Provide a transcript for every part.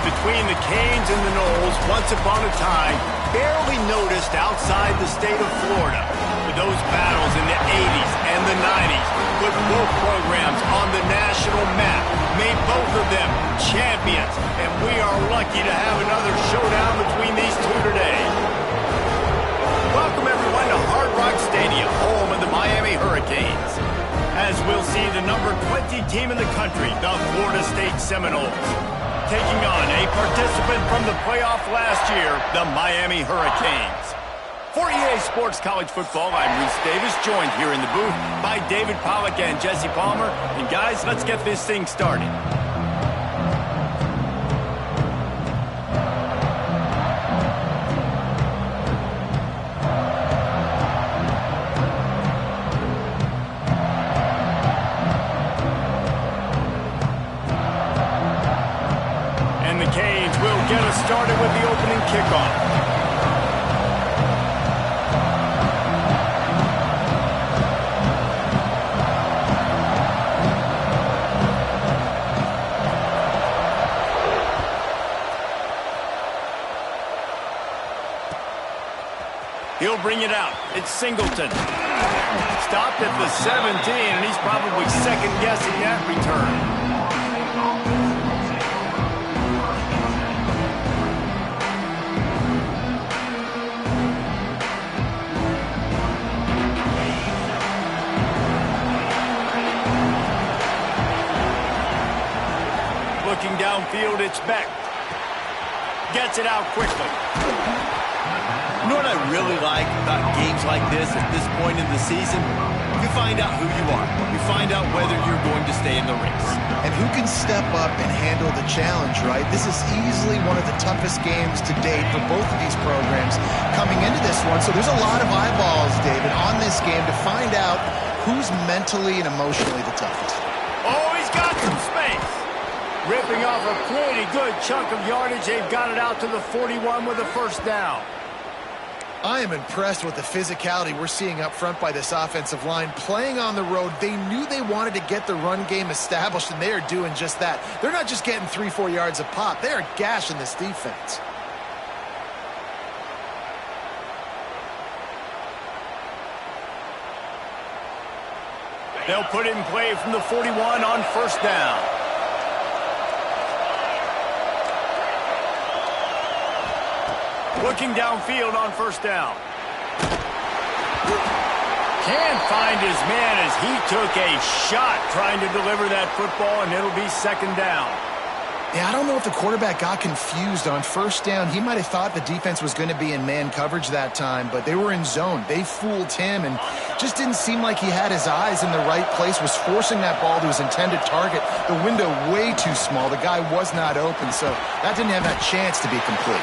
between the Canes and the Noles, once upon a time, barely noticed outside the state of Florida. But those battles in the 80s and the 90s put both programs on the national map, made both of them champions, and we are lucky to have another showdown between these two today. Welcome, everyone, to Hard Rock Stadium, home of the Miami Hurricanes. As we'll see the number 20 team in the country, the Florida State Seminoles, taking on a participant from the playoff last year, the Miami Hurricanes. For EA Sports College Football, I'm Reese Davis, joined here in the booth by David Pollack and Jesse Palmer. And guys, let's get this thing started. And the Canes will get us started with the opening kickoff. He'll bring it out. It's Singleton. Stopped at the 17, and he's probably second-guessing that return. Looking downfield, it's Beck. Gets it out quickly. You know what I really like about games like this at this point in the season? You find out who you are. You find out whether you're going to stay in the race. And who can step up and handle the challenge, right? This is easily one of the toughest games to date for both of these programs coming into this one. So there's a lot of eyeballs, David, on this game to find out who's mentally and emotionally the toughest. Oh, he's got some space. Ripping off a pretty good chunk of yardage. They've got it out to the 41 with a first down. I am impressed with the physicality we're seeing up front by this offensive line. Playing on the road, they knew they wanted to get the run game established, and they are doing just that. They're not just getting 3-4 yards a pop. They are gashing this defense. They'll put it in play from the 41 on first down. Looking downfield on first down. Can't find his man as he took a shot trying to deliver that football, and it'll be second down. Yeah, I don't know if the quarterback got confused on first down. He might have thought the defense was going to be in man coverage that time, but they were in zone. They fooled him and just didn't seem like he had his eyes in the right place, was forcing that ball to his intended target. The window way too small. The guy was not open, so that didn't have that chance to be complete.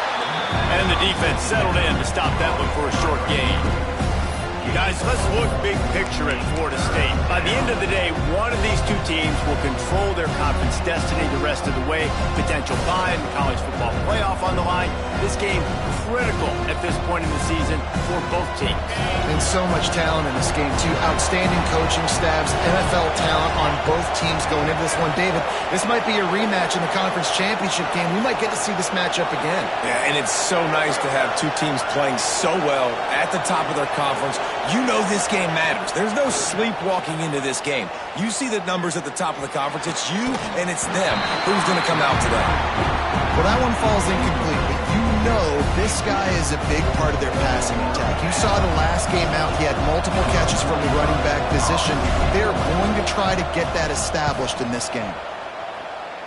And the defense settled in to stop that one for a short gain. Guys, let's look big picture at Florida State. By the end of the day, one of these two teams will control their conference destiny the rest of the way. Potential bye in the college football playoff on the line. This game critical at this point in the season for both teams. And so much talent in this game, too. Outstanding coaching staffs, NFL talent on both teams going into this one. David, this might be a rematch in the conference championship game. We might get to see this matchup again. Yeah, and it's so nice to have two teams playing so well at the top of their conference. You know this game matters. There's no sleepwalking into this game. You see the numbers at the top of the conference. It's you and it's them. Who's going to come out today? Well, that one falls incomplete, but you know this guy is a big part of their passing attack. You saw the last game out. He had multiple catches from the running back position. They're going to try to get that established in this game.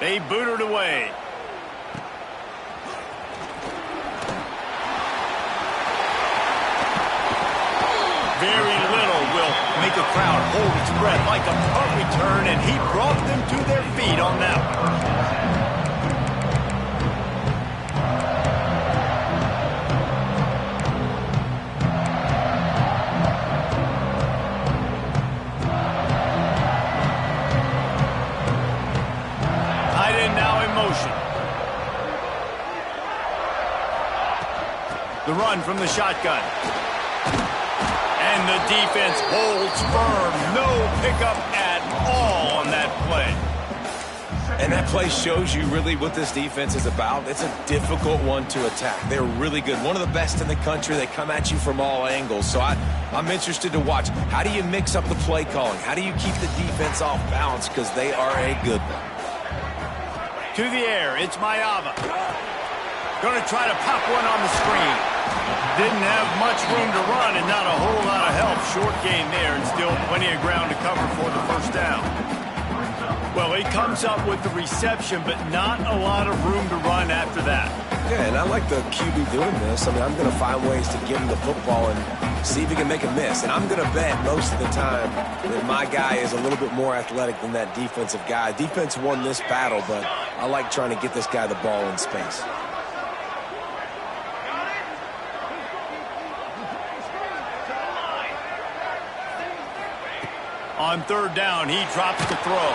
They boot it away. Very little will make a crowd hold its breath like a punt return, and he brought them to their feet on that one. Tight end now in motion. The run from the shotgun. And the defense holds firm. No pickup at all on that play. And that play shows you really what this defense is about. It's a difficult one to attack. They're really good. One of the best in the country. They come at you from all angles. So I'm interested to watch. How do you mix up the play calling? How do you keep the defense off balance? Because they are a good one. To the air, it's Mayava. Going to try to pop one on the screen. Didn't have much room to run and not a whole lot of help. Short gain there and still plenty of ground to cover for the first down. Well, he comes up with the reception, but not a lot of room to run after that. Yeah, and I like the QB doing this. I mean, I'm going to find ways to give him the football and see if he can make a miss. And I'm going to bet most of the time that my guy is a little bit more athletic than that defensive guy. Defense won this battle, but I like trying to get this guy the ball in space. On third down, he drops the throw.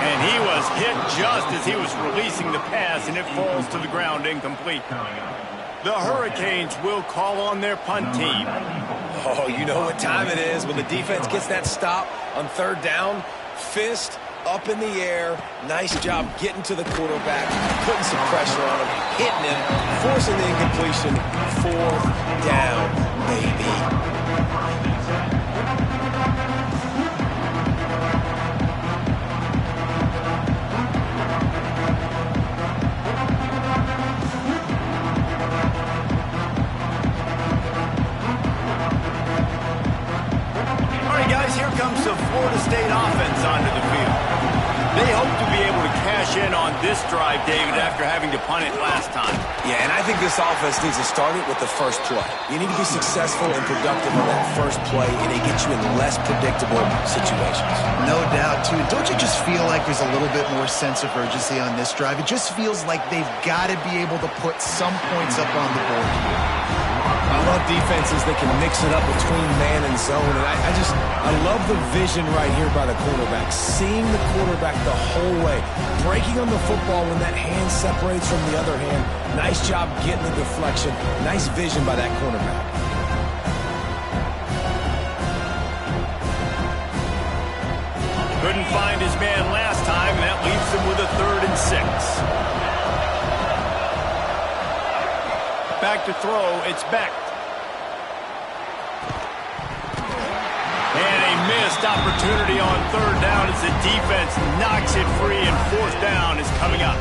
And he was hit just as he was releasing the pass, and it falls to the ground incomplete. The Hurricanes will call on their punt team. Oh, you know what time it is. When the defense gets that stop on third down, fist up in the air. Nice job getting to the quarterback, putting some pressure on him, hitting him, forcing the incompletion. Fourth down, baby. Here comes the Florida State offense onto the field. They hope to be able to cash in on this drive, David, after having to punt it last time. Yeah, and I think this offense needs to start it with the first play. You need to be successful and productive on that first play, and it gets you in less predictable situations. No doubt, too. Don't you just feel like there's a little bit more sense of urgency on this drive? It just feels like they've got to be able to put some points up on the board here. I love defenses that can mix it up between man and zone, and I love the vision right here by the quarterback, seeing the quarterback the whole way, breaking on the football when that hand separates from the other hand. Nice job getting the deflection. Nice vision by that cornerback. Couldn't find his man last time, and that leaves him with a 3rd and 6. Back to throw, it's Beck. And a missed opportunity on 3rd down as the defense knocks it free, and 4th down is coming up.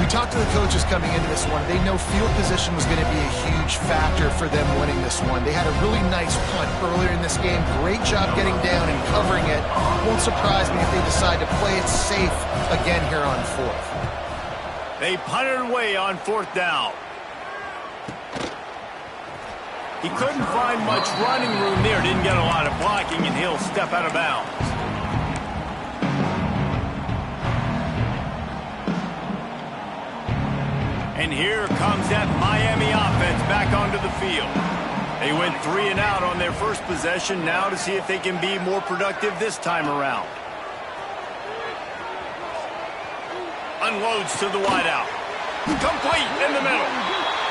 We talked to the coaches coming into this one. They know field position was going to be a huge factor for them winning this one. They had a really nice punt earlier in this game. Great job getting down and covering it. Won't surprise me if they decide to play it safe again here on 4th. They punted away on 4th down. He couldn't find much running room there. Didn't get a lot of blocking, and he'll step out of bounds. And here comes that Miami offense back onto the field. They went 3 and out on their first possession. Now to see if they can be more productive this time around. Unloads to the wideout. Complete in the middle.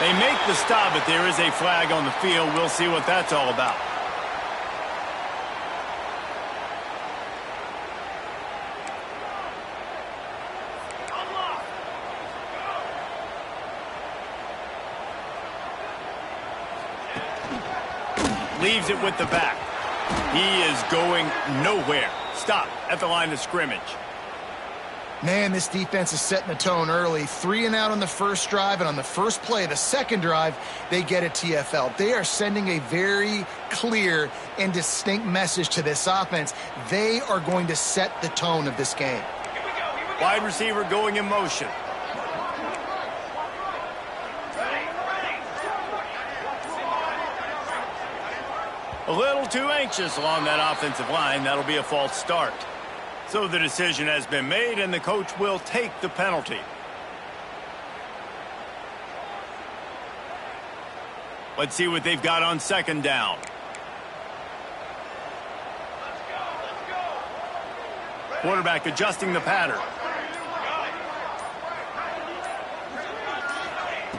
They make the stop, but there is a flag on the field. We'll see what that's all about. Leaves it with the back. He is going nowhere. Stop at the line of scrimmage. Man, this defense is setting the tone early. 3 and out on the first drive, and on the first play, the second drive, they get a TFL. They are sending a very clear and distinct message to this offense. They are going to set the tone of this game. Wide receiver going in motion. A little too anxious along that offensive line. That'll be a false start. So the decision has been made, and the coach will take the penalty. Let's see what they've got on second down. Quarterback adjusting the pattern.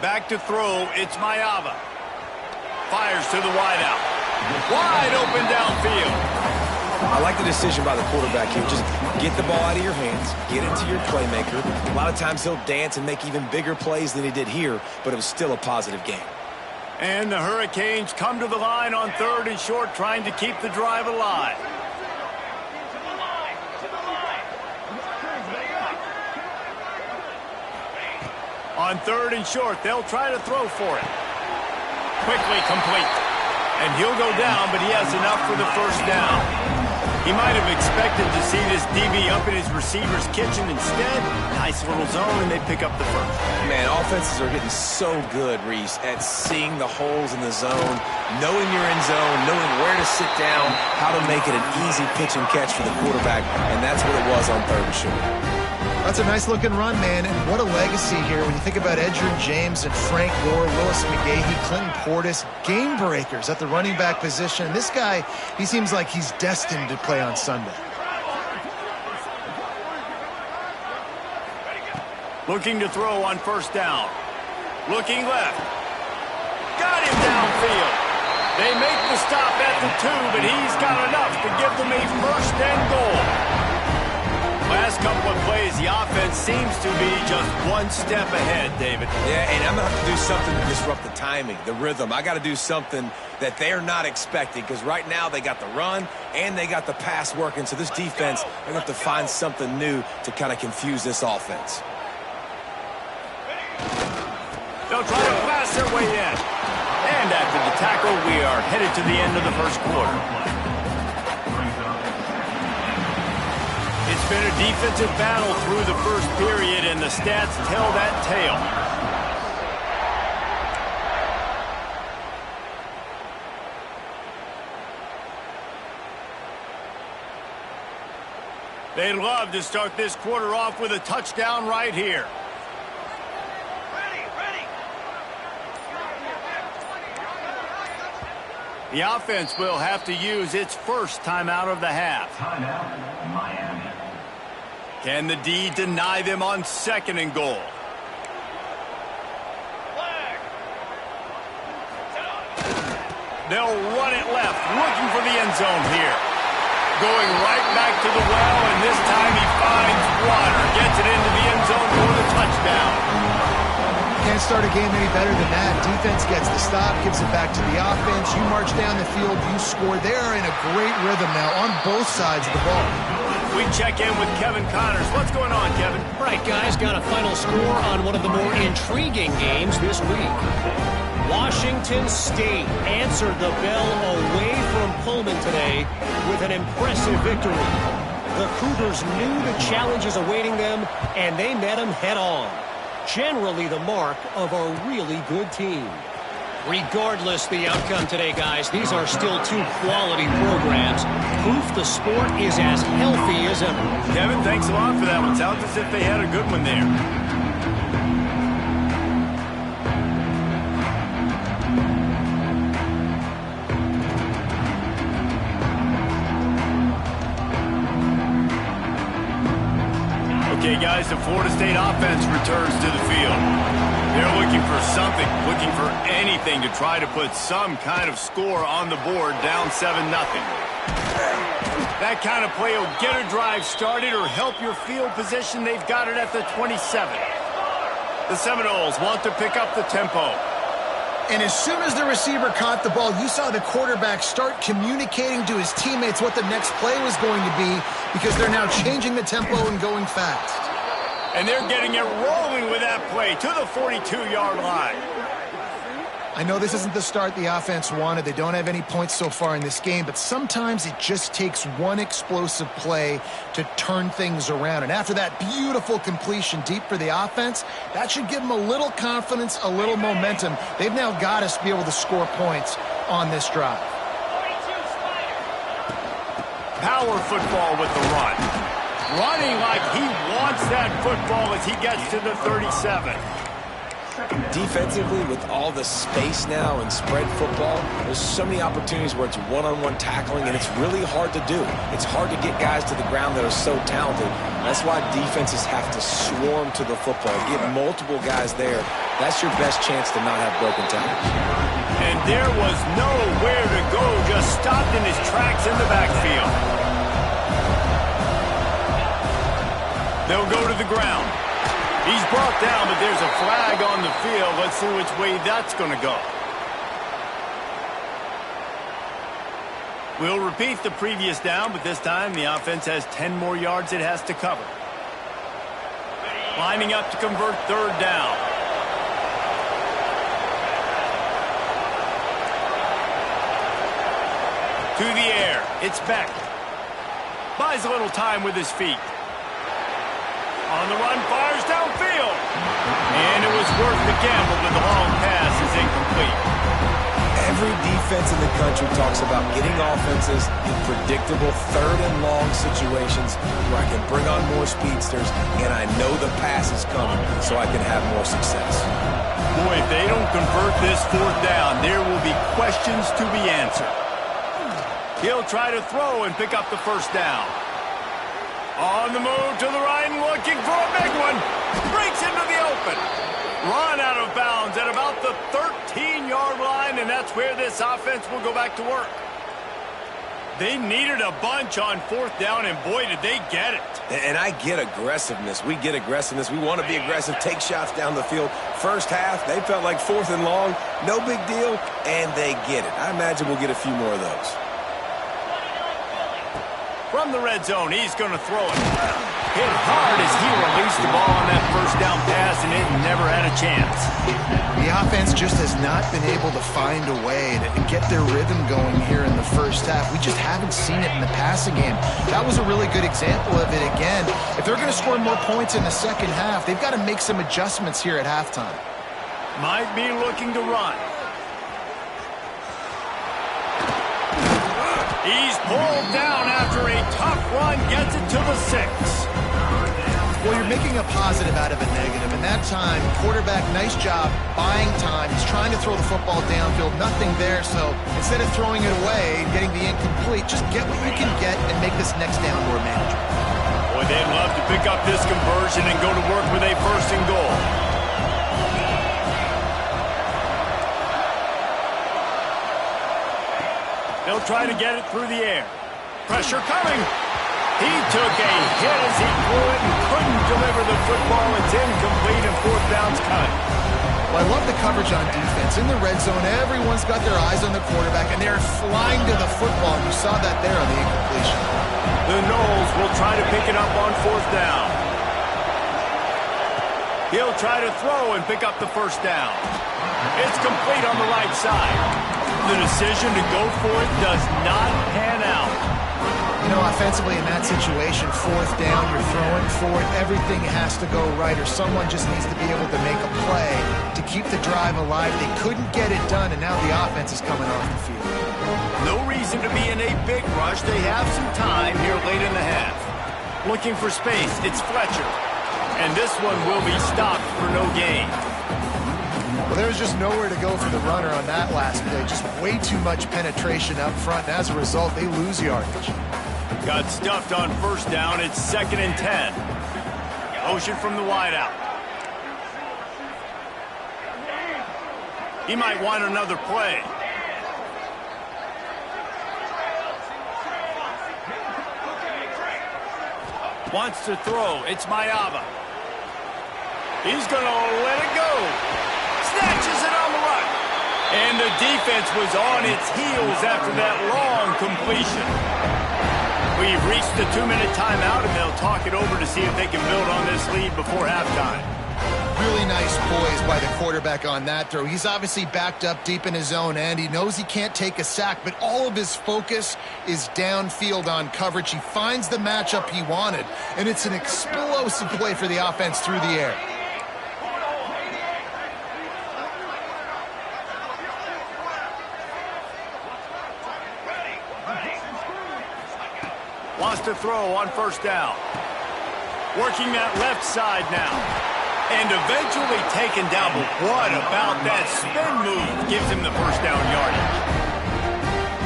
Back to throw, it's Mayava. Fires to the wideout. Wide open downfield. I like the decision by the quarterback here. Just get the ball out of your hands, get it to your playmaker. A lot of times he'll dance and make even bigger plays than he did here, but it was still a positive game. And the Hurricanes come to the line on 3rd and short, trying to keep the drive alive. On 3rd and short, they'll try to throw for it. Quickly complete. And he'll go down, but he has enough for the first down. He might have expected to see this DB up in his receiver's kitchen. Instead, nice little zone, and they pick up the first. Man, offenses are getting so good, Reese, at seeing the holes in the zone, knowing you're in zone, knowing where to sit down, how to make it an easy pitch and catch for the quarterback, and that's what it was on 3rd and short. That's a nice-looking run, man, and what a legacy here when you think about Edgerrin James and Frank Gore, Willis McGahee, Clinton Portis, game breakers at the running back position. This guy, he seems like he's destined to play on Sunday. Looking to throw on 1st down. Looking left. Got him downfield. They make the stop at the 2, but he's got enough to give them a 1st and goal. Last couple of plays, the offense seems to be just one step ahead, David. Yeah, and I'm going to have to do something to disrupt the timing, the rhythm. I got to do something that they're not expecting, because right now they got the run and they got the pass working. So this defense, they're going to have to find something new to kind of confuse this offense. They'll try to pass their way in. And after the tackle, we are headed to the end of the 1st quarter. It's been a defensive battle through the 1st period, and the stats tell that tale. They'd love to start this quarter off with a touchdown right here. The offense will have to use its first timeout of the half. Timeout, Miami. Can the D deny them on 2nd and goal? They'll run it left, looking for the end zone here. Going right back to the well, and this time he finds water. Gets it into the end zone for the touchdown. Can't start a game any better than that. Defense gets the stop, gives it back to the offense. You march down the field, you score. They're in a great rhythm now on both sides of the ball. We check in with Kevin Connors. What's going on, Kevin? All right, guys, got a final score on one of the more intriguing games this week. Washington State answered the bell away from Pullman today with an impressive victory. The Cougars knew the challenges awaiting them, and they met them head-on. Generally the mark of a really good team. Regardless the outcome today, guys, these are still 2 quality programs. Proof the sport is as healthy as ever. Kevin, thanks a lot for that one. Sounds as if they had a good one there. Okay, guys, the Florida State offense returns to the field. They're looking for something, looking for anything to try to put some kind of score on the board, down 7-0. That kind of play will get a drive started or help your field position. They've got it at the 27. The Seminoles want to pick up the tempo. And as soon as the receiver caught the ball, you saw the quarterback start communicating to his teammates what the next play was going to be, because they're now changing the tempo and going fast. And they're getting it rolling with that play to the 42-yard line. I know this isn't the start the offense wanted. They don't have any points so far in this game, but sometimes it just takes one explosive play to turn things around. And after that beautiful completion deep for the offense, that should give them a little confidence, a little momentum. They've now got us to be able to score points on this drive. Power football with the run. Running like he wants that football as he gets to the 37. Defensively, with all the space now and spread football, there's so many opportunities where it's one-on-one tackling, and it's really hard to do. It's hard to get guys to the ground that are so talented. That's why defenses have to swarm to the football, get multiple guys there. That's your best chance to not have broken tackles. And there was nowhere to go, just stopped in his tracks in the backfield. They'll go to the ground. He's brought down, but there's a flag on the field. Let's see which way that's going to go. We'll repeat the previous down, but this time the offense has 10 more yards it has to cover. Lining up to convert third down. To the air. It's Beck. Buys a little time with his feet. On the run, fires downfield. And it was worth the gamble, but the long pass is incomplete. Every defense in the country talks about getting offenses in predictable third and long situations where I can bring on more speedsters and I know the pass is coming so I can have more success. Boy, if they don't convert this fourth down, there will be questions to be answered. He'll try to throw and pick up the first down. On the move to the right and looking for a big one. Breaks into the open. Run out of bounds at about the 13-yard line, and that's where this offense will go back to work. They needed a bunch on fourth down, and boy, did they get it. And I get aggressiveness. We get aggressiveness. We want to be aggressive, take shots down the field. First half, they felt like fourth and long. No big deal, and they get it. I imagine we'll get a few more of those. From the red zone, he's going to throw it. Hit hard as he released the ball on that first down pass, and it never had a chance. The offense just has not been able to find a way to get their rhythm going here in the first half. We just haven't seen it in the passing game. That was a really good example of it again. If they're going to score more points in the second half, they've got to make some adjustments here at halftime. Might be looking to run. He's pulled down after a tough run, gets it to the 6. Well, you're making a positive out of a negative, and that time, quarterback, nice job buying time. He's trying to throw the football downfield, nothing there, so instead of throwing it away and getting the incomplete, just get what you can get and make this next down more manageable. Boy, they'd love to pick up this conversion and go to work with a first and goal. They'll try to get it through the air. Pressure coming. He took a hit as he threw it and couldn't deliver the football. It's incomplete and fourth down's cut. Well, I love the coverage on defense. In the red zone, everyone's got their eyes on the quarterback, and they're flying to the football. You saw that there on the incompletion. The Knowles will try to pick it up on fourth down. He'll try to throw and pick up the first down. It's complete on the right side. The decision to go for it does not pan out. You know, offensively in that situation, fourth down, you're throwing for it, everything has to go right, or someone just needs to be able to make a play to keep the drive alive. They couldn't get it done, and now the offense is coming off the field. No reason to be in a big rush. They have some time here late in the half. Looking for space, it's Fletcher. And this one will be stopped for no gain. Well, there was just nowhere to go for the runner on that last play. Just way too much penetration up front, and as a result, they lose yardage. Got stuffed on first down. It's 2nd and 10. Motion from the wideout. He might want another play. Wants to throw. It's Mayava. He's going to let it go. Snatches it on the run. And the defense was on its heels after that long completion. We've reached the 2-minute timeout, and they'll talk it over to see if they can build on this lead before halftime. Really nice poise by the quarterback on that throw. He's obviously backed up deep in his own end. He knows he can't take a sack, but all of his focus is downfield on coverage. He finds the matchup he wanted, and it's an explosive play for the offense through the air. Wants to throw on first down. Working that left side now. And eventually taken down. But what about that spin move gives him the first down yardage?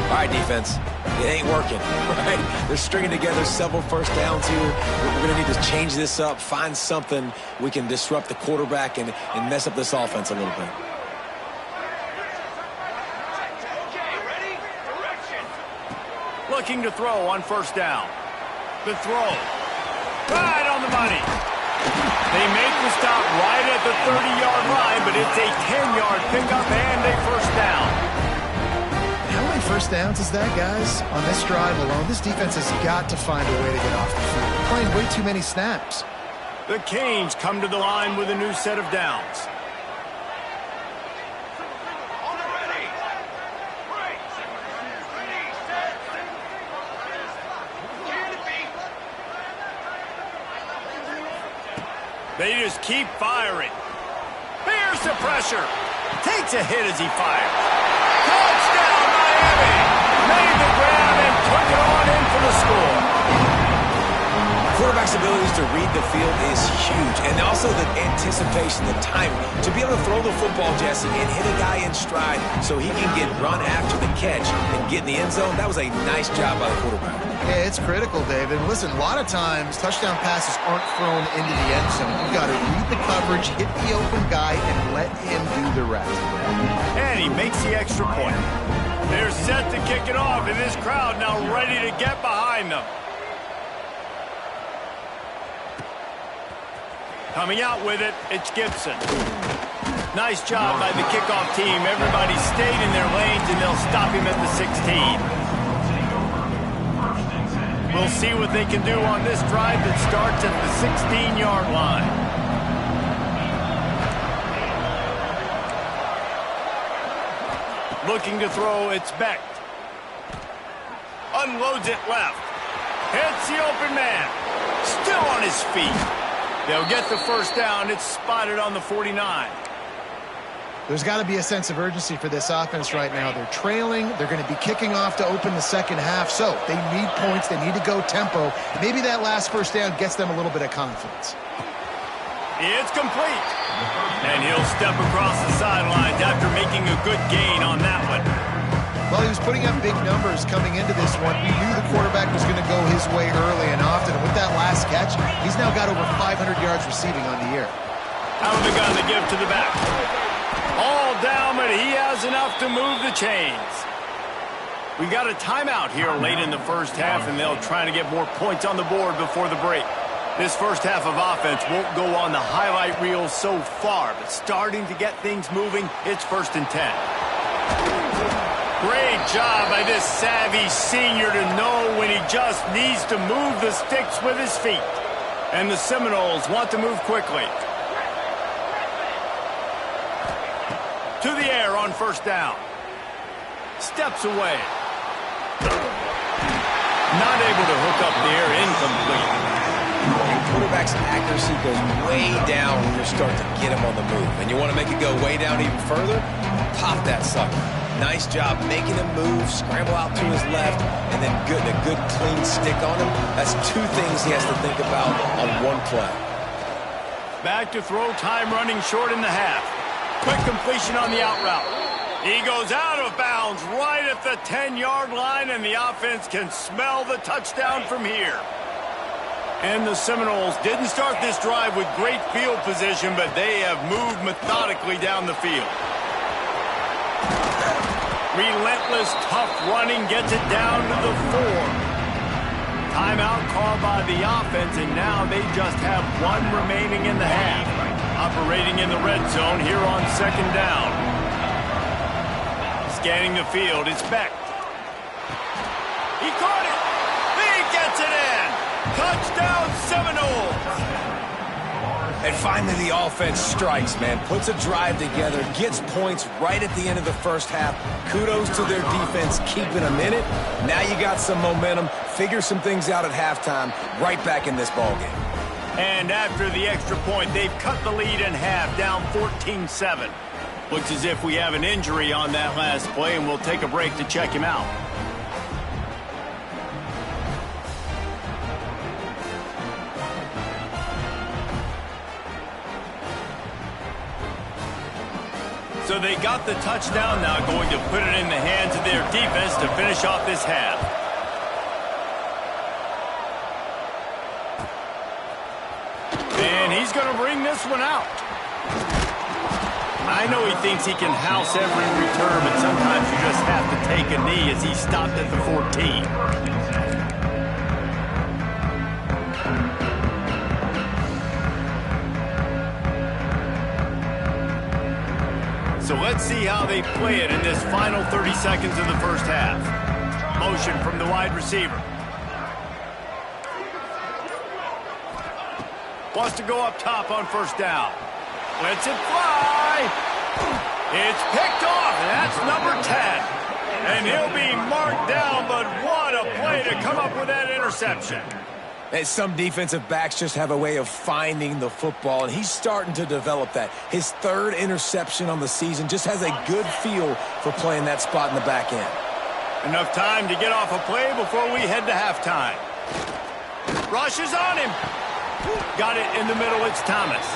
All right, defense. It ain't working, right? They're stringing together several first downs here. We're going to need to change this up, find something we can disrupt the quarterback and mess up this offense a little bit. Looking to throw on first down. The throw. Right on the money. They make the stop right at the 30-yard line, but it's a 10-yard pickup and a first down. How many first downs is that, guys? On this drive alone, this defense has got to find a way to get off the field. They're playing way too many snaps. The Canes come to the line with a new set of downs. They just keep firing. Here's the pressure. Takes a hit as he fires. Touchdown, Miami! Made the grab and took it on in for the score. Quarterback's abilities to read the field is huge, and also the anticipation, the timing. To be able to throw the football, Jesse, and hit a guy in stride so he can get run after the catch and get in the end zone, that was a nice job by the quarterback. Yeah, it's critical, David. Listen, a lot of times, touchdown passes aren't thrown into the end zone. You've got to read the coverage, hit the open guy, and let him do the rest. And he makes the extra point. They're set to kick it off, and this crowd now ready to get behind them. Coming out with it, it's Gibson. Nice job by the kickoff team. Everybody stayed in their lanes, and they'll stop him at the 16. We'll see what they can do on this drive that starts at the 16-yard line. Looking to throw, it's Beck. Unloads it left. Hits the open man. Still on his feet. They'll get the first down. It's spotted on the 49. There's got to be a sense of urgency for this offense right now. They're trailing. They're going to be kicking off to open the second half. So they need points. They need to go tempo. Maybe that last first down gets them a little bit of confidence. It's complete. And he'll step across the sidelines after making a good gain on that one. Well, he was putting up big numbers coming into this one. We knew the quarterback was going to go his way early and often. And with that last catch, he's now got over 500 yards receiving on the year. Out of the gun to give to the back. All down, but he has enough to move the chains. We got a timeout here late in the first half, and they'll try to get more points on the board before the break. This first half of offense won't go on the highlight reel so far, but starting to get things moving, it's 1st and 10. Great job by this savvy senior to know when he just needs to move the sticks with his feet. And the Seminoles want to move quickly. To the air on first down. Steps away. Not able to hook up there, incomplete. And quarterback's accuracy goes way down when you start to get him on the move. And you want to make it go way down even further? Pop that sucker. Nice job making him move, scramble out to his left, and then getting a good clean stick on him. That's two things he has to think about on one play. Back to throw, time running short in the half. Quick completion on the out route. He goes out of bounds right at the 10-yard line, and the offense can smell the touchdown from here. And the Seminoles didn't start this drive with great field position, but they have moved methodically down the field. Relentless, tough running gets it down to the 4. Timeout called by the offense, and now they just have one remaining in the half. Operating in the red zone here on 2nd down. Scanning the field, it's Beck. He caught it! He gets it in! Touchdown Seminoles! And finally the offense strikes, man. Puts a drive together, gets points right at the end of the first half. Kudos to their defense keeping them in it. Now you got some momentum. Figure some things out at halftime. Right back in this ballgame. And after the extra point, they've cut the lead in half, down 14-7. Looks as if we have an injury on that last play, and we'll take a break to check him out. So they got the touchdown, now going to put it in the hands of their defense to finish off this half. And he's going to bring this one out. I know he thinks he can house every return, but sometimes you just have to take a knee as he stopped at the 14. Let's see how they play it in this final 30 seconds of the first half. Motion from the wide receiver. Wants to go up top on first down. Lets it fly. It's picked off, and that's number 10. And he'll be marked down, but what a play to come up with that interception. And some defensive backs just have a way of finding the football, and he's starting to develop that. His third interception on the season, just has a good feel for playing that spot in the back end. Enough time to get off a play before we head to halftime. Rushes on him. Got it in the middle, it's Thomas.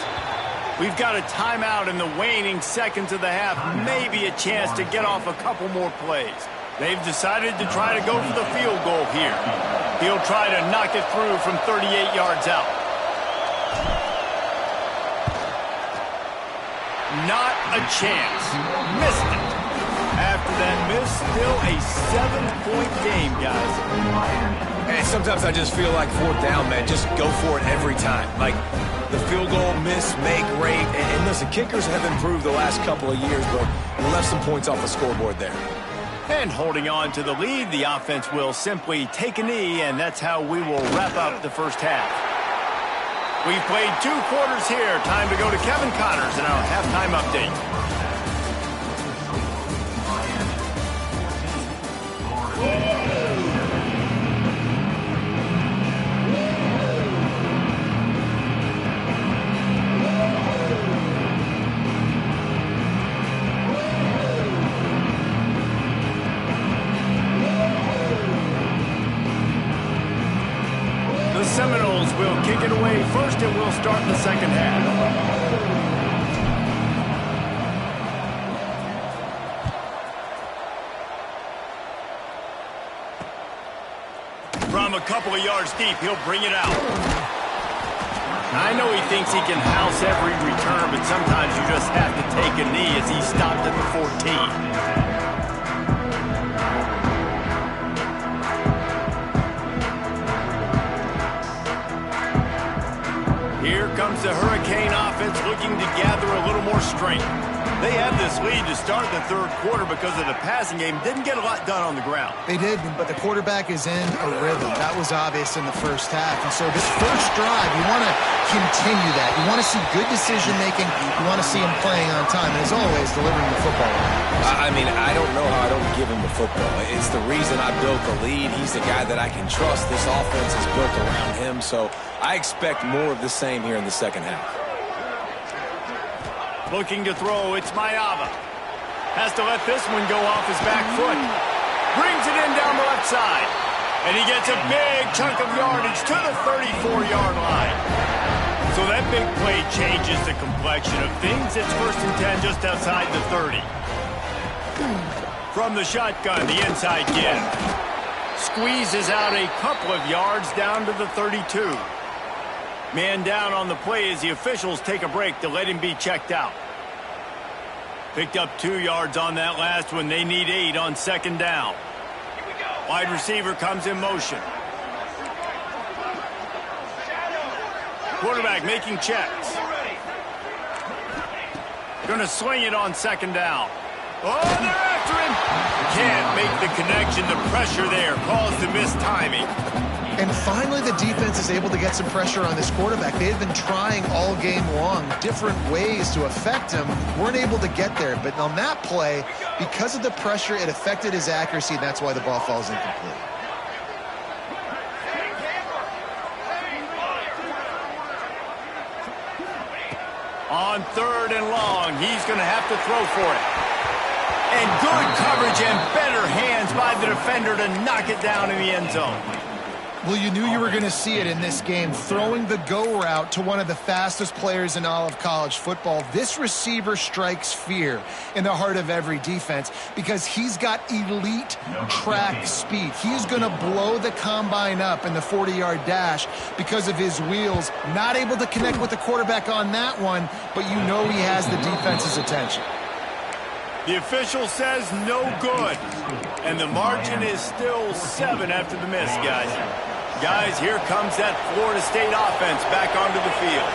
We've got a timeout in the waning seconds of the half, maybe a chance to get off a couple more plays. They've decided to try to go for the field goal here. He'll try to knock it through from 38 yards out. Not a chance. Missed it. After that miss, still a 7-point game, guys. And sometimes I just feel like fourth down, man, just go for it every time. Like the field goal miss, make rate. And listen, kickers have improved the last couple of years, but we left some points off the scoreboard there. And holding on to the lead, the offense will simply take a knee, and that's how we will wrap up the first half. We've played 2 quarters here. Time to go to Kevin Connors in our halftime update. The Seminoles will kick it away first, and we'll start the second half. From a couple of yards deep, he'll bring it out. I know he thinks he can house every return, but sometimes you just have to take a knee as he stopped at the 14. Here comes the Hurricane offense looking to gather a little more strength. They had this lead to start the third quarter because of the passing game. Didn't get a lot done on the ground. They did, but the quarterback is in a rhythm. That was obvious in the first half. And so this first drive, you want to continue that. You want to see good decision-making. You want to see him playing on time. And as always, delivering the football. I mean, I don't know how I don't give him the football. It's the reason I built the lead. He's the guy that I can trust. This offense is built around him. So I expect more of the same here in the second half. Looking to throw, it's Mayava. Has to let this one go off his back foot. Brings it in down the left side. And he gets a big chunk of yardage to the 34-yard line. So that big play changes the complexion of things. It's 1st and 10 just outside the 30. From the shotgun, the inside give. Squeezes out a couple of yards down to the 32. Man down on the play as the officials take a break to let him be checked out. Picked up 2 yards on that last one. They need 8 on second down. Wide receiver comes in motion. Quarterback making checks. Gonna swing it on second down. Oh, they're after him. Can't make the connection. The pressure there caused the mistiming. And finally, the defense is able to get some pressure on this quarterback. They've been trying all game long different ways to affect him. Weren't able to get there. But on that play, because of the pressure, it affected his accuracy, and that's why the ball falls incomplete. On 3rd and long, he's going to have to throw for it. And good coverage and better hands by the defender to knock it down in the end zone. Well, you knew you were going to see it in this game, throwing the go route to one of the fastest players in all of college football. This receiver strikes fear in the heart of every defense because he's got elite track speed. He's going to blow the combine up in the 40-yard dash because of his wheels. Not able to connect with the quarterback on that one, but you know he has the defense's attention. The official says no good. And the margin is still 7 after the miss, guys. Guys, here comes that Florida State offense back onto the field.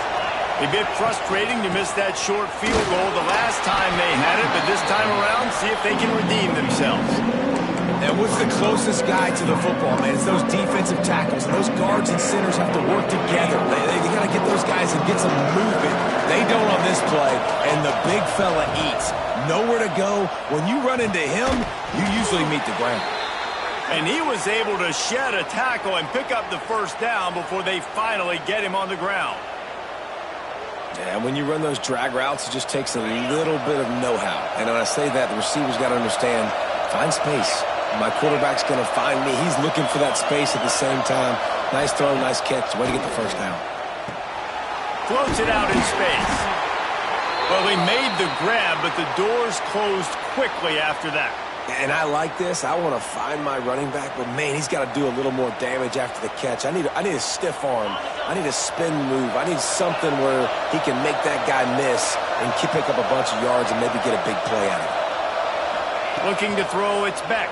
A bit frustrating to miss that short field goal the last time they had it, but this time around, see if they can redeem themselves. And what's the closest guy to the football, man? It's those defensive tackles, and those guards and centers have to work together. They got to get those guys and get some movement. They don't on this play, and the big fella eats. Nowhere to go. When you run into him, you usually meet the ground. And he was able to shed a tackle and pick up the first down before they finally get him on the ground. Yeah, when you run those drag routes, it just takes a little bit of know-how. And when I say that, the receiver's got to understand, find space. My quarterback's going to find me. He's looking for that space at the same time. Nice throw, nice catch. Way to get the first down. Floats it out in space. Well, he made the grab, but the doors closed quickly after that. And I like this. I want to find my running back, but, man, he's got to do a little more damage after the catch. I need a stiff arm. I need a spin move. I need something where he can make that guy miss and pick up a bunch of yards and maybe get a big play out of it. Looking to throw, it's Beck.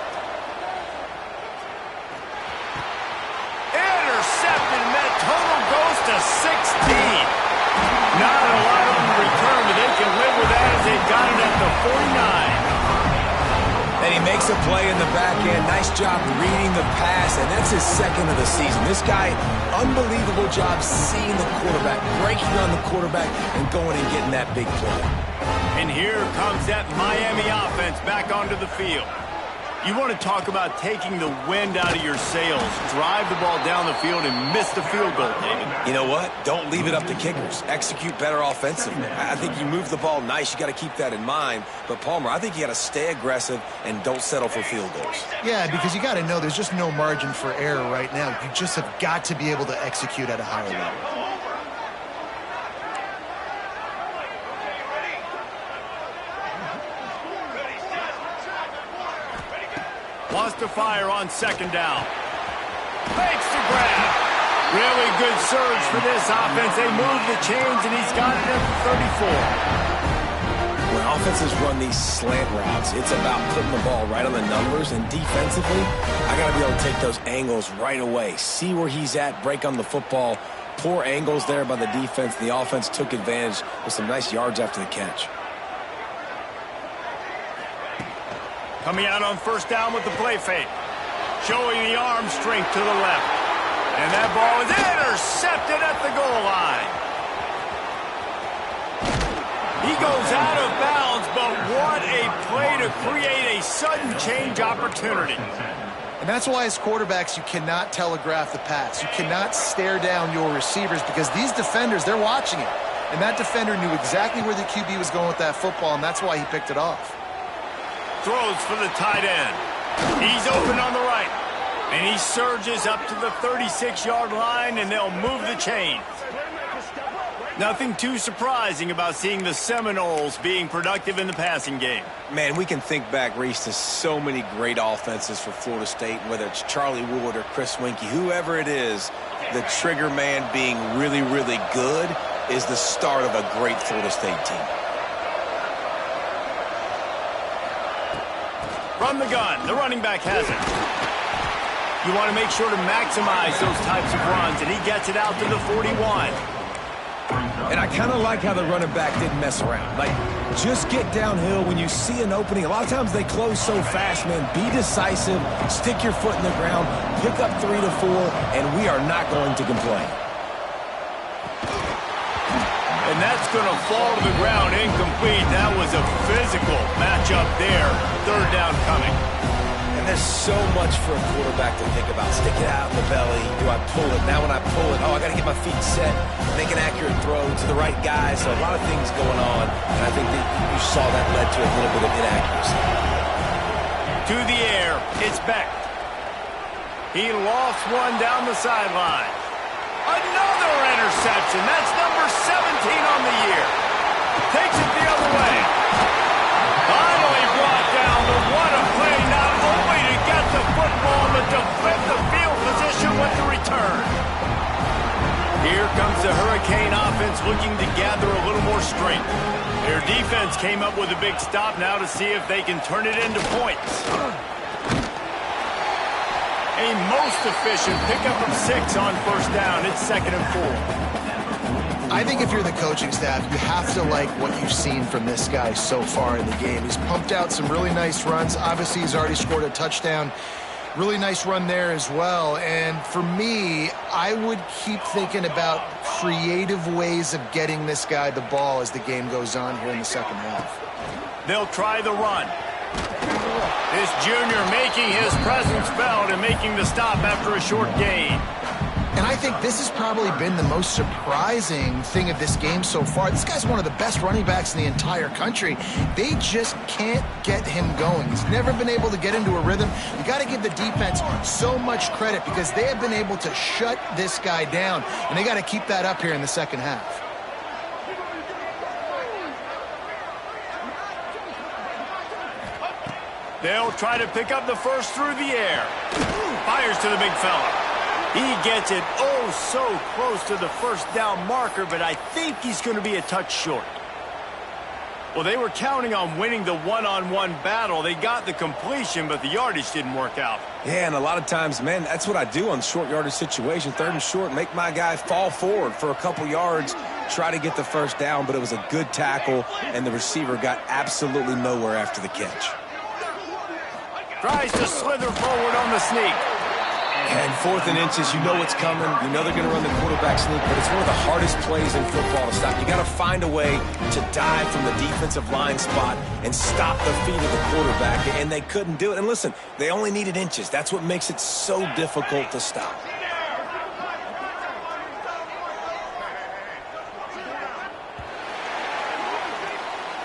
Intercepted, and that total goes to 16. Not a lot on the return, but they can live with that as they got it at the 49. And he makes a play in the back end. Nice job reading the pass, and that's his second of the season. This guy, unbelievable job seeing the quarterback, breaking on the quarterback, and going and getting that big play. And here comes that Miami offense back onto the field. You want to talk about taking the wind out of your sails. Drive the ball down the field and miss the field goal, David. You know what? Don't leave it up to kickers. Execute better offensively. I think you move the ball nice. You got to keep that in mind. But, Palmer, I think you got to stay aggressive and don't settle for field goals. Yeah, because you got to know there's just no margin for error right now. You just have got to be able to execute at a higher level. Wants to fire on second down. Makes the grab. Really good surge for this offense. They move the chains, and he's got it at the 34. When offenses run these slant routes, it's about putting the ball right on the numbers. And defensively, I got to be able to take those angles right away. See where he's at, break on the football. Poor angles there by the defense. The offense took advantage with some nice yards after the catch. Coming out on first down with the play fake. Showing the arm strength to the left. And that ball is intercepted at the goal line. He goes out of bounds, but what a play to create a sudden change opportunity. And that's why as quarterbacks, you cannot telegraph the pass. You cannot stare down your receivers because these defenders, they're watching it. And that defender knew exactly where the QB was going with that football, and that's why he picked it off. Throws for the tight end. He's open on the right. And he surges up to the 36-yard line, and they'll move the chains. Nothing too surprising about seeing the Seminoles being productive in the passing game. Man, we can think back, Reese, to so many great offenses for Florida State, whether it's Charlie Wood or Chris Winkie, whoever it is, the trigger man being really, really good is the start of a great Florida State team. From the gun, the running back has it. You want to make sure to maximize those types of runs, and he gets it out to the 41. And I kind of like how the running back didn't mess around. Like, just get downhill when you see an opening. A lot of times they close so fast, man. Be decisive, stick your foot in the ground, pick up 3 to 4, and we are not going to complain. And that's going to fall to the ground incomplete. That was a physical matchup there. Third down coming. And there's so much for a quarterback to think about. Stick it out in the belly. Do I pull it? Now when I pull it, I got to get my feet set, make an accurate throw to the right guy. So a lot of things going on. And I think that you saw that led to a little bit of inaccuracy. To the air, it's Beck. He lost one down the sideline. Another interception. That's number 17 on the year. Takes it the other way. Finally brought down, but what a play, not only to get the football, but to flip the field position with the return. Here comes the Hurricane offense looking to gather a little more strength. Their defense came up with a big stop now to see if they can turn it into points. A most efficient pickup of 6 on first down. It's 2nd and 4. I think if you're the coaching staff, you have to like what you've seen from this guy so far in the game. He's pumped out some really nice runs. Obviously, he's already scored a touchdown. Really nice run there as well. And for me, I would keep thinking about creative ways of getting this guy the ball as the game goes on here in the second half. They'll try the run. This junior making his presence felt and making the stop after a short gain. And I think this has probably been the most surprising thing of this game so far. This guy's one of the best running backs in the entire country. They just can't get him going. He's never been able to get into a rhythm. You got to give the defense so much credit because they have been able to shut this guy down, and they got to keep that up here in the second half. They'll try to pick up the first through the air. Fires to the big fella. He gets it so close to the first down marker, but I think he's going to be a touch short. Well, they were counting on winning the one-on-one battle. They got the completion, but the yardage didn't work out. Yeah, and a lot of times, man, that's what I do on short yardage situation. 3rd and short, make my guy fall forward for a couple yards, try to get the first down, but it was a good tackle, and the receiver got absolutely nowhere after the catch. Tries to slither forward on the sneak. And 4th and inches, you know what's coming. You know they're going to run the quarterback sneak, but it's one of the hardest plays in football to stop. You got to find a way to dive from the defensive line spot and stop the feet of the quarterback, and they couldn't do it. And listen, they only needed inches. That's what makes it so difficult to stop.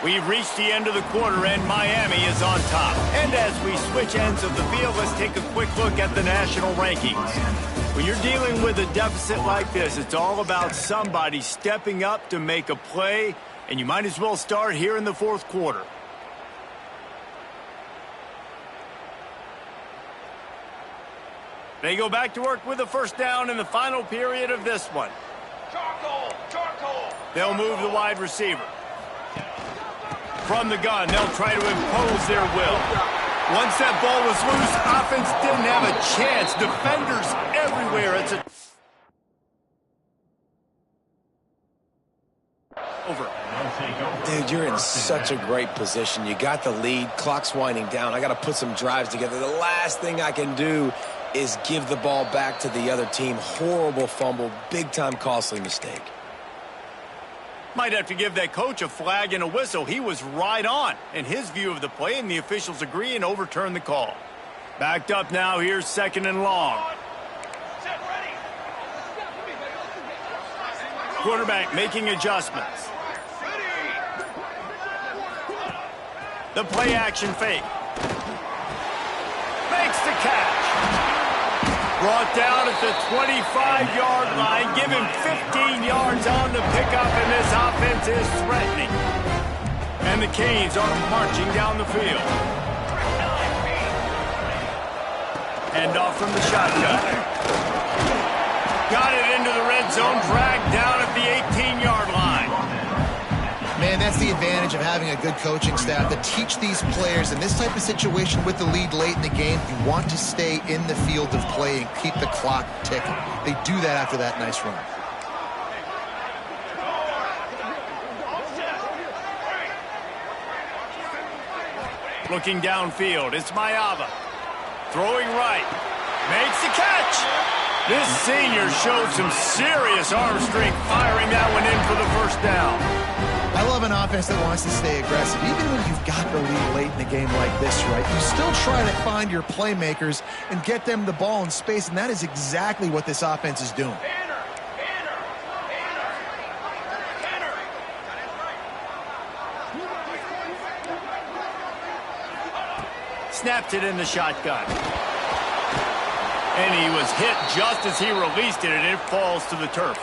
We've reached the end of the quarter, and Miami is on top. And as we switch ends of the field, let's take a quick look at the national rankings. When you're dealing with a deficit like this, it's all about somebody stepping up to make a play, and you might as well start here in the 4th quarter. They go back to work with a first down in the final period of this one. They'll move the wide receiver. From the gun, they'll try to impose their will. Once that ball was loose, offense didn't have a chance. Defenders everywhere. It's over. Dude, you're in such a great position. You got the lead. Clock's winding down. I got to put some drives together. The last thing I can do is give the ball back to the other team. Horrible fumble. Big-time costly mistake. Might have to give that coach a flag and a whistle. He was right on in his view of the play, and the officials agree and overturn the call. Backed up now. Here's 2nd and long. Quarterback making adjustments. The play action fake. Makes the catch. Brought down at the 25-yard line. Give him 15 yards on the pickup, and this offense is threatening. And the Canes are marching down the field. Hand off from the shotgun. Got it into the red zone, dragged down at the 18-yard line. Man, that's the advantage of having a good coaching staff to teach these players in this type of situation with the lead late in the game. You want to stay in the field of play and keep the clock ticking. They do that after that nice run. Looking downfield, it's Mayava. Throwing right. Makes the catch. This senior showed some serious arm strength firing that one in for the first down. I love an offense that wants to stay aggressive. Even when you've got the lead late in the game like this, right, you still try to find your playmakers and get them the ball in space, and that is exactly what this offense is doing. Snapped it in the shotgun. And he was hit just as he released it, and it falls to the turf.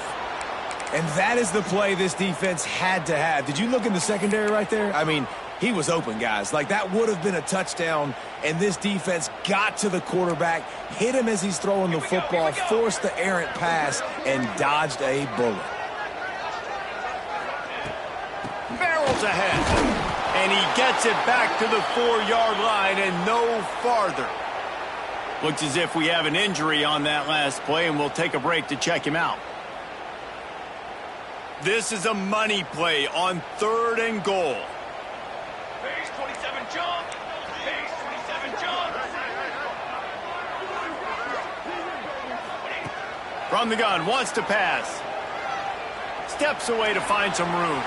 And that is the play this defense had to have. Did you look in the secondary right there? I mean, he was open, guys. Like, that would have been a touchdown, and this defense got to the quarterback, hit him as he's throwing the football, forced the errant pass, and dodged a bullet. Barrels ahead, and he gets it back to the 4-yard line and no farther. Looks as if we have an injury on that last play, and we'll take a break to check him out. This is a money play on 3rd and goal. Base 27 jump. Base 27 jump. From the gun, wants to pass. Steps away to find some room.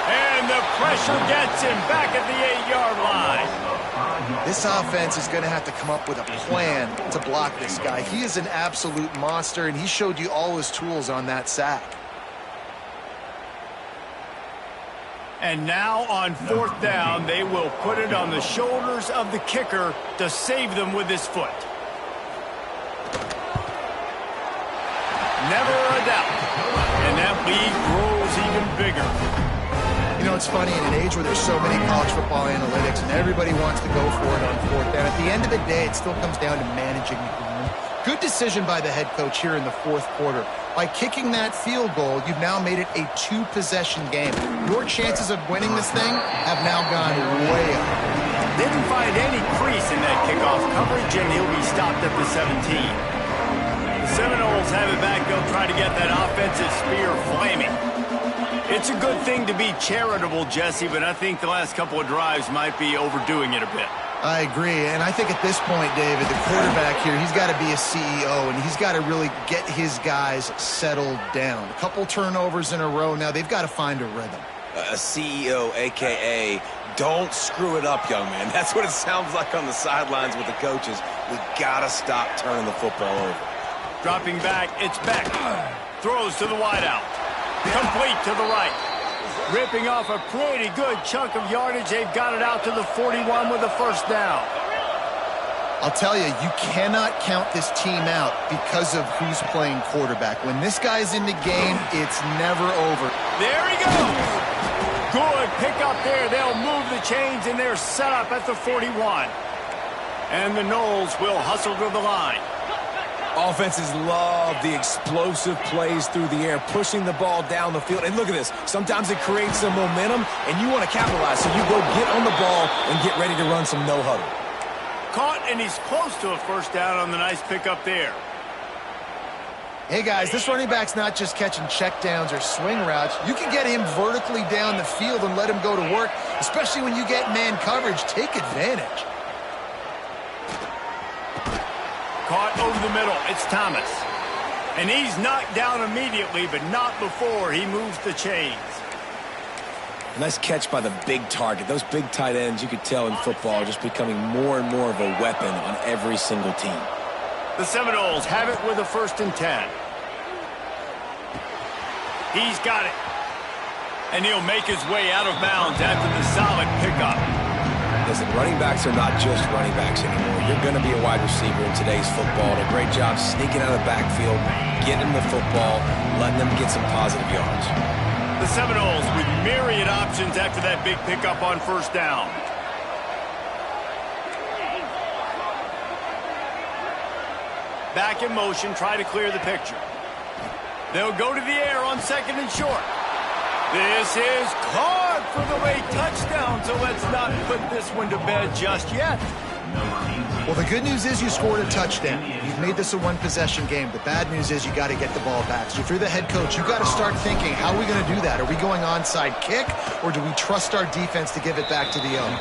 And the pressure gets him back at the 8-yard line. This offense is going to have to come up with a plan to block this guy. He is an absolute monster, and he showed you all his tools on that sack. And now on 4th down, they will put it on the shoulders of the kicker to save them with his foot. Never a doubt. And that lead grows even bigger. You know, it's funny, in an age where there's so many college football analytics and everybody wants to go for it on 4th down, at the end of the day, it still comes down to managing the game. Good decision by the head coach here in the 4th quarter. By kicking that field goal, you've now made it a 2-possession game. Your chances of winning this thing have now gone way up. Didn't find any crease in that kickoff coverage, and he'll be stopped at the 17. The Seminoles have it back. They'll try to get that offensive spear flaming. It's a good thing to be charitable, Jesse, but I think the last couple of drives might be overdoing it a bit. I agree, and I think at this point, David, the quarterback here, he's got to be a CEO, and he's got to really get his guys settled down. A couple turnovers in a row now. They've got to find a rhythm. A CEO, a.k.a. don't screw it up, young man. That's what it sounds like on the sidelines with the coaches. We got to stop turning the football over. Dropping back, it's Beck. Throws to the wideout. Complete to the right. Ripping off a pretty good chunk of yardage. They've got it out to the 41 with a 1st down. I'll tell you, you cannot count this team out because of who's playing quarterback. When this guy's in the game, it's never over. There he goes. Good pickup there. They'll move the chains, and they're set up at the 41. And the Noles will hustle to the line. Offenses love the explosive plays through the air, pushing the ball down the field. And look at this. Sometimes it creates some momentum, and you want to capitalize. So you go get on the ball and get ready to run some no-huddle. Caught, and he's close to a 1st down on the nice pickup there. Hey, guys, this running back's not just catching checkdowns or swing routes. You can get him vertically down the field and let him go to work, especially when you get man coverage. Take advantage. Caught over the middle. It's Thomas. And he's knocked down immediately, but not before he moves the chains. Nice catch by the big target. Those big tight ends, you could tell in football, are just becoming more and more of a weapon on every single team. The Seminoles have it with a 1st and 10. He's got it. And he'll make his way out of bounds after the solid pickup. Listen, running backs are not just running backs anymore. You're going to be a wide receiver in today's football. And a great job sneaking out of the backfield, getting the football, letting them get some positive yards. The Seminoles with myriad options after that big pickup on 1st down. Back in motion, try to clear the picture. They'll go to the air on 2nd and short. This is caught for the late touchdown, so let's not put this one to bed just yet. Well, the good news is you scored a touchdown. You've made this a 1-possession game. The bad news is you got to get the ball back. So if you're the head coach, you got to start thinking, how are we going to do that? Are we going onside kick, or do we trust our defense to give it back to the owner?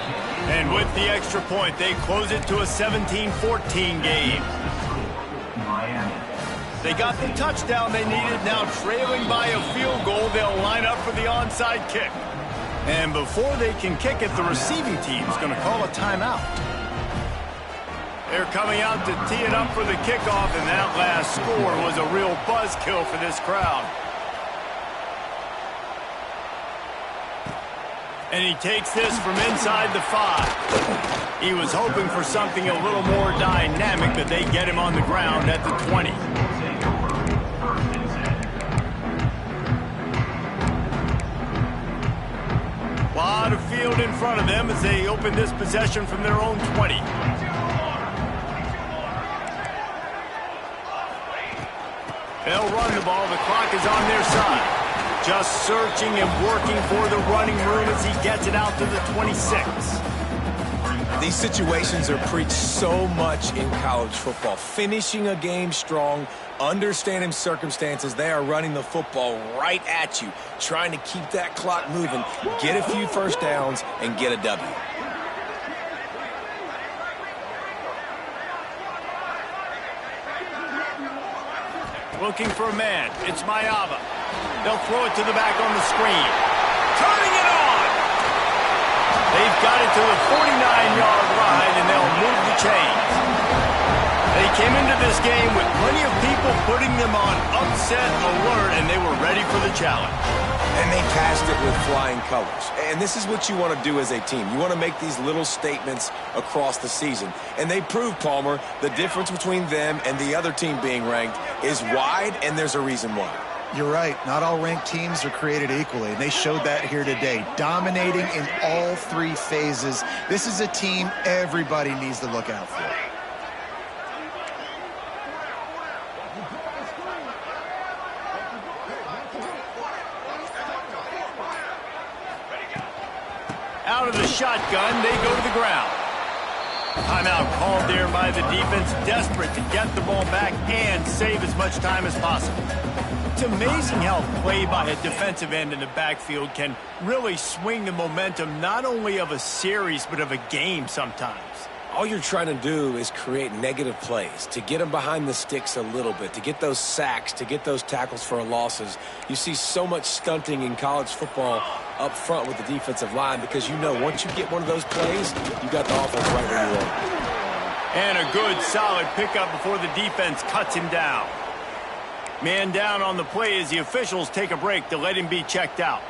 And with the extra point, they close it to a 17-14 game. They got the touchdown they needed. Now trailing by a field goal, they'll line up for the onside kick. And before they can kick it, the receiving team's going to call a timeout. They're coming out to tee it up for the kickoff, and that last score was a real buzzkill for this crowd. And he takes this from inside the 5. He was hoping for something a little more dynamic, but they get him on the ground at the 20. A lot of field in front of them as they open this possession from their own 20. They'll run the ball. The clock is on their side. Just searching and working for the running room as he gets it out to the 26. These situations are preached so much in college football. Finishing a game strong, understanding circumstances. They are running the football right at you, trying to keep that clock moving, get a few first downs, and get a W. Looking for a man. It's Mayava. They'll throw it to the back on the screen. Turning it on! They've got it to the 49-yard line, and they'll move the chains. They came into this game with plenty of people putting them on upset alert, and they were ready for the challenge. And they passed it with flying colors. And this is what you want to do as a team. You want to make these little statements across the season. And they proved, Palmer, the difference between them and the other team being ranked is wide, and there's a reason why. You're right. Not all ranked teams are created equally, and they showed that here today, dominating in all three phases. This is a team everybody needs to look out for. Out of the shotgun, they go to the ground. Timeout called there by the defense, desperate to get the ball back and save as much time as possible. It's amazing how play by a defensive end in the backfield can really swing the momentum not only of a series but of a game sometimes. All you're trying to do is create negative plays, to get them behind the sticks a little bit, to get those sacks, to get those tackles for losses. You see so much stunting in college football up front with the defensive line because you know once you get one of those plays, you got the offense right where you want. And a good, solid pickup before the defense cuts him down. Man down on the play as the officials take a break to let him be checked out.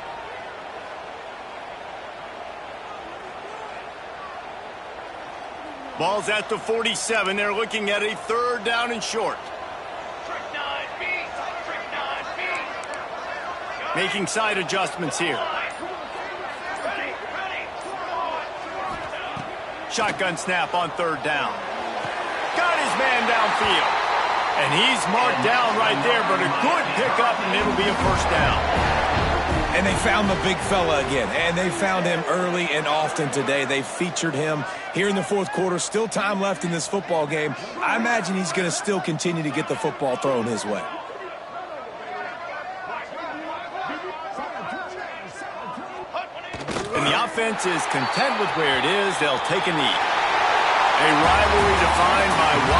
Ball's at the 47. They're looking at a third down and short. Making side adjustments here. Shotgun snap on third down. Got his man downfield. And he's marked down right there, but a good pickup, and it'll be a first down. And they found the big fella again, and they found him early and often today. They featured him here in the fourth quarter. Still time left in this football game. I imagine he's going to still continue to get the football thrown his way. And the offense is content with where it is. They'll take a knee. A rivalry defined by wide